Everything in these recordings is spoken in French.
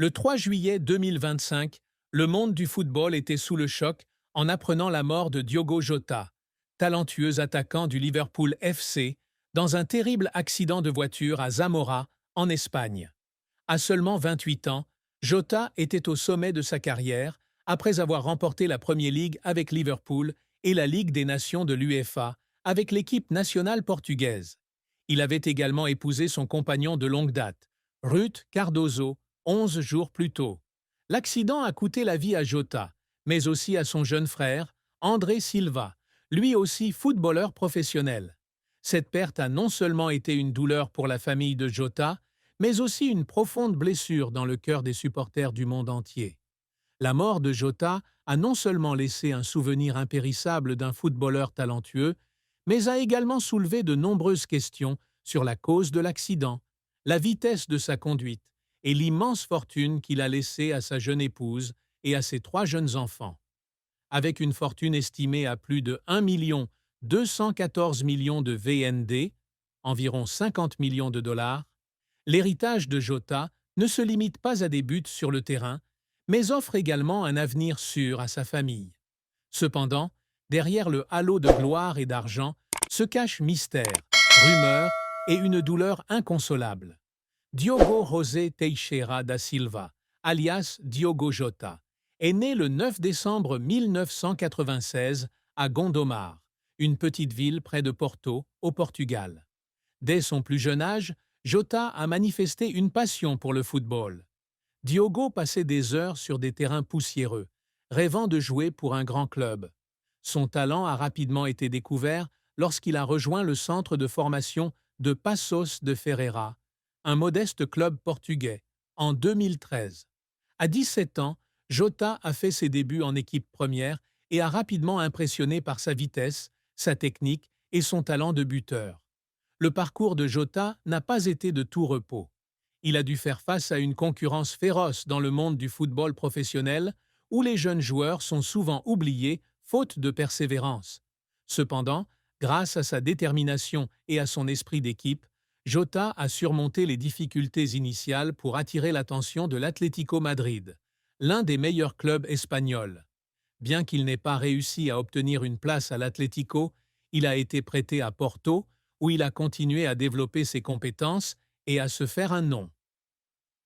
Le 3 juillet 2025, le monde du football était sous le choc en apprenant la mort de Diogo Jota, talentueux attaquant du Liverpool FC, dans un terrible accident de voiture à Zamora, en Espagne. À seulement 28 ans, Jota était au sommet de sa carrière après avoir remporté la Premier League avec Liverpool et la Ligue des Nations de l'UEFA avec l'équipe nationale portugaise. Il avait également épousé son compagnon de longue date, Ruth Cardoso, 11 jours plus tôt. L'accident a coûté la vie à Jota, mais aussi à son jeune frère, André Silva, lui aussi footballeur professionnel. Cette perte a non seulement été une douleur pour la famille de Jota, mais aussi une profonde blessure dans le cœur des supporters du monde entier. La mort de Jota a non seulement laissé un souvenir impérissable d'un footballeur talentueux, mais a également soulevé de nombreuses questions sur la cause de l'accident, la vitesse de sa conduite et l'immense fortune qu'il a laissée à sa jeune épouse et à ses 3 jeunes enfants. Avec une fortune estimée à plus de 1 214 millions de VND, environ 50 millions de dollars, l'héritage de Jota ne se limite pas à des buts sur le terrain, mais offre également un avenir sûr à sa famille. Cependant, derrière le halo de gloire et d'argent se cachent mystère, rumeurs et une douleur inconsolable. Diogo José Teixeira da Silva, alias Diogo Jota, est né le 9 décembre 1996 à Gondomar, une petite ville près de Porto, au Portugal. Dès son plus jeune âge, Jota a manifesté une passion pour le football. Diogo passait des heures sur des terrains poussiéreux, rêvant de jouer pour un grand club. Son talent a rapidement été découvert lorsqu'il a rejoint le centre de formation de Passos de Ferreira, un modeste club portugais, en 2013. À 17 ans, Jota a fait ses débuts en équipe première et a rapidement impressionné par sa vitesse, sa technique et son talent de buteur. Le parcours de Jota n'a pas été de tout repos. Il a dû faire face à une concurrence féroce dans le monde du football professionnel, où les jeunes joueurs sont souvent oubliés faute de persévérance. Cependant, grâce à sa détermination et à son esprit d'équipe, Jota a surmonté les difficultés initiales pour attirer l'attention de l'Atlético Madrid, l'un des meilleurs clubs espagnols. Bien qu'il n'ait pas réussi à obtenir une place à l'Atlético, il a été prêté à Porto, où il a continué à développer ses compétences et à se faire un nom.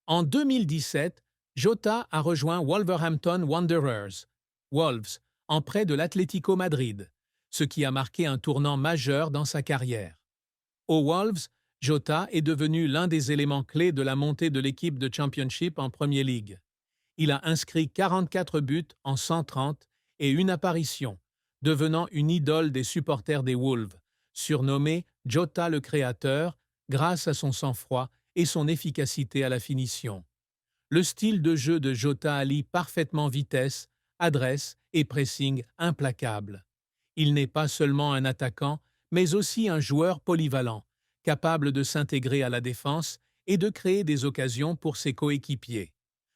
En 2017, Jota a rejoint Wolverhampton Wanderers, Wolves, en prêt de l'Atlético Madrid, ce qui a marqué un tournant majeur dans sa carrière. Aux Wolves, Jota est devenu l'un des éléments clés de la montée de l'équipe de Championship en Premier League. Il a inscrit 44 buts en 130 et une apparition, devenant une idole des supporters des Wolves, surnommé Jota le créateur grâce à son sang-froid et son efficacité à la finition. Le style de jeu de Jota allie parfaitement vitesse, adresse et pressing implacable. Il n'est pas seulement un attaquant, mais aussi un joueur polyvalent, capable de s'intégrer à la défense et de créer des occasions pour ses coéquipiers.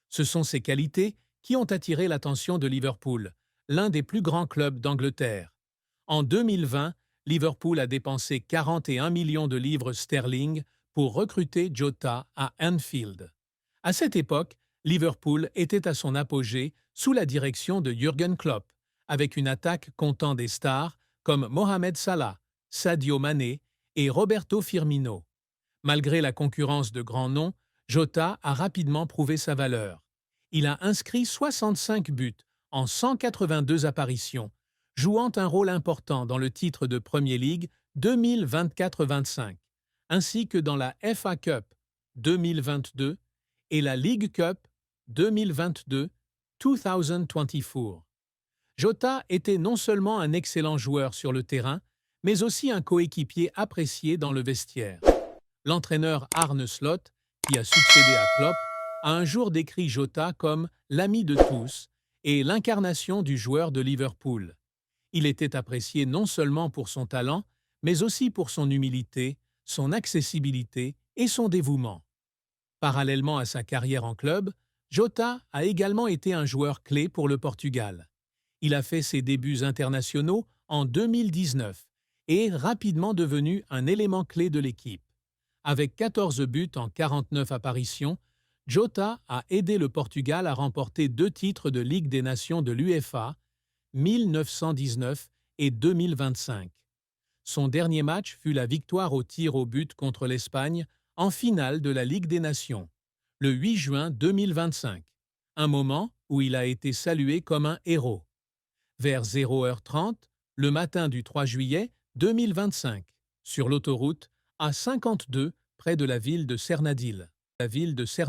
Ce sont ces qualités qui ont attiré l'attention de Liverpool, l'un des plus grands clubs d'Angleterre. En 2020, Liverpool a dépensé 41 millions de livres sterling pour recruter Jota à Anfield. À cette époque, Liverpool était à son apogée sous la direction de Jürgen Klopp, avec une attaque comptant des stars comme Mohamed Salah, Sadio Mané et Roberto Firmino. Malgré la concurrence de grands noms, Jota a rapidement prouvé sa valeur. Il a inscrit 65 buts en 182 apparitions, jouant un rôle important dans le titre de Premier League 2024-25, ainsi que dans la FA Cup 2022 et la League Cup 2022-2024. Jota était non seulement un excellent joueur sur le terrain, mais aussi un coéquipier apprécié dans le vestiaire. L'entraîneur Arne Slot, qui a succédé à Klopp, a un jour décrit Jota comme l'ami de tous et l'incarnation du joueur de Liverpool. Il était apprécié non seulement pour son talent, mais aussi pour son humilité, son accessibilité et son dévouement. Parallèlement à sa carrière en club, Jota a également été un joueur clé pour le Portugal. Il a fait ses débuts internationaux en 2019 et est rapidement devenu un élément clé de l'équipe. Avec 14 buts en 49 apparitions, Jota a aidé le Portugal à remporter 2 titres de Ligue des Nations de l'UEFA, 1919 et 2025. Son dernier match fut la victoire au tir au but contre l'Espagne en finale de la Ligue des Nations, le 8 juin 2025, un moment où il a été salué comme un héros. Vers 0h30, le matin du 3 juillet 2025, sur l'autoroute A52 près de la ville de Cernadil.